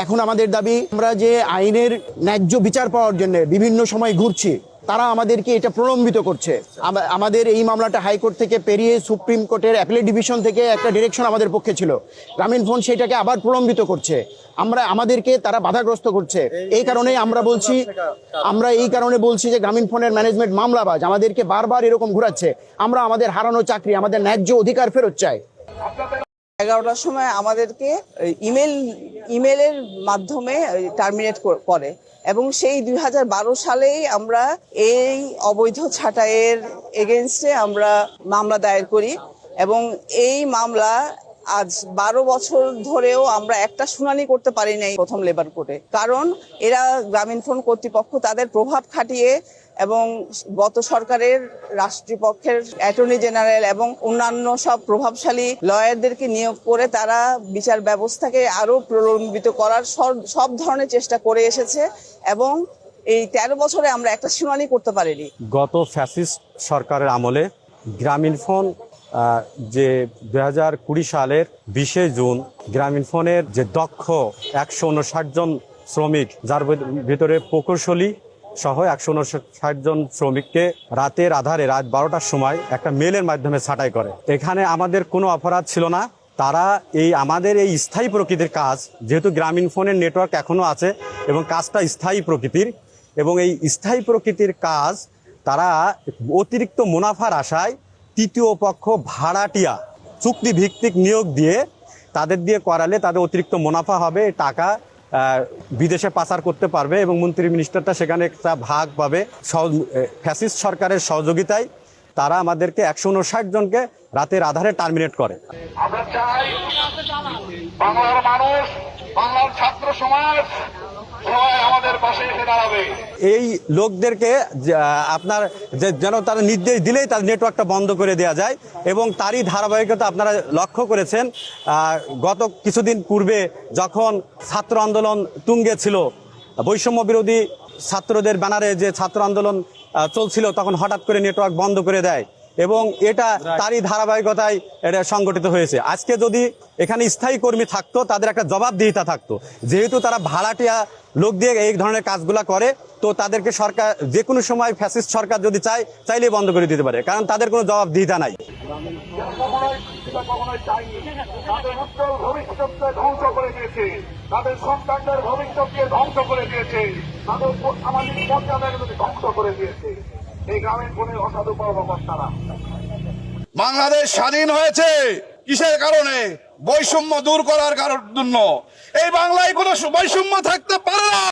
এখন আমাদের দাবি, আমরা যে আইনের ন্যায্য বিচার পাওয়ার জন্য বিভিন্ন সময় ঘুরছি, তারা আমাদেরকে এটা প্রলম্বিত করছে। আমাদের এই মামলাটা হাইকোর্ট থেকে পেরিয়ে সুপ্রিম কোর্টের অ্যাপিলেট ডিভিশন থেকে একটা ডিরেকশন আমাদের পক্ষে ছিল, গ্রামীণফোন সেটাকে আবার প্রলম্বিত করছে। আমাদেরকে তারা বাধাগ্রস্ত করছে। এই কারণে বলছি যে গ্রামীণফোনের ম্যানেজমেন্ট মামলাবাজ, আমাদেরকে বারবার এরকম ঘুরাচ্ছে। আমরা আমাদের হারানো চাকরি, আমাদের ন্যায্য অধিকার ফেরত চাই। 11টার সময় আমাদেরকে ইমেলের মাধ্যমে টার্মিনেট করে এবং সেই 2012 সালেই আমরা এই অবৈধ ছাঁটাইয়ের এগেইনস্টে আমরা মামলা দায়ের করি এবং এই মামলা আজ 12 বছর ধরেও আমরা একটা শুনানি করতে পারি নাই প্রথম লেবার কোর্টে। কারণ এরা গ্রামীণফোন কর্তৃপক্ষ তাদের প্রভাব খাটিয়ে এবং গত সরকারের রাষ্ট্রপক্ষের অ্যাটর্নি জেনারেল এবং অন্যান্য সব প্রভাবশালী লয়ারদেরকে নিয়োগ করে তারা বিচার ব্যবস্থাকে আরো প্রলম্বিত করার সব ধরনের চেষ্টা করে এসেছে এবং এই 13 বছরে আমরা একটা শুনানি করতে পারিনি। গত ফ্যাসিস্ট সরকারের আমলে গ্রামীণফোন যে 2020 সালের 20 জুন গ্রামীণফোনের যে দক্ষ 159 জন শ্রমিক, যার ভিতরে প্রকৌশলী সহ 159 জন শ্রমিককে রাতের আধারে রাত 12টার সময় একটা মেলের মাধ্যমে ছাঁটাই করে। এখানে আমাদের কোনো অপরাধ ছিল না। তারা আমাদের এই স্থায়ী প্রকৃতির কাজ, যেহেতু গ্রামীণফোনের নেটওয়ার্ক এখনো আছে এবং কাজটা স্থায়ী প্রকৃতির, এবং এই স্থায়ী প্রকৃতির কাজ তারা অতিরিক্ত মুনাফার আশায় তৃতীয় পক্ষ ভাড়াটিয়া চুক্তিভিত্তিক নিয়োগ দিয়ে তাদের দিয়ে করালে তাদের অতিরিক্ত মুনাফা হবে, টাকা বিদেশে পাচার করতে পারবে এবং মন্ত্রী মিনিস্টারটা সেখানে একটা ভাগ পাবে। ফ্যাসিস্ট সরকারের সহযোগিতায় তারা আমাদেরকে 159 জনকে রাতের আধারে টার্মিনেট করে। আমরা চাই বাংলার মানুষ, বাংলার ছাত্র সমাজ সবাই আমাদের পাশে এসে দাঁড়াবে। এই লোকদেরকে আপনার যেন তারা নির্দেশ দিলেই তার নেটওয়ার্কটা বন্ধ করে দেওয়া যায় এবং তারই ধারাবাহিকতা আপনারা লক্ষ্য করেছেন। গত কিছুদিন পূর্বে যখন ছাত্র আন্দোলন তুঙ্গে ছিল, বৈষম্য বিরোধী ছাত্রদের ব্যানারে যে ছাত্র আন্দোলন চলছিল, তখন হঠাৎ করে নেটওয়ার্ক বন্ধ করে দেয় এবং এটা তারই ধারাবাহিকতায় এটা সংগঠিত হয়েছে। আজকে যদি এখানে স্থায়ী কর্মী থাকতো, তাদের একটা জবাবদিহিতা থাকতো। যেহেতু তারা ভাড়াটিয়া লোক দিয়ে এই ধরনের কাজগুলা করে, তো তাদেরকে সরকার যে কোনো সময় ফ্যাসিস্ট সরকার যদি চাইলেই বন্ধ করে দিতে পারে, কারণ তাদের কোনো জবাবদিহিতা নাই। তাদের উজ্জ্বল ভবিষ্যৎকে ধ্বংস করে দিয়েছে, তাদের সন্তানদের ভবিষ্যৎকে ধ্বংস করে দিয়েছে, তাদের সামাজিক মর্যাদাকে ধ্বংস করে দিয়েছে এই গ্রামীণফোনের অসাধু কর্মকর্তারা। বাংলাদেশ স্বাধীন হয়েছে কিসের কারণে? বৈষম্য দূর করার জন্য। এই বাংলায় কোনো বৈষম্য থাকতে পারে না।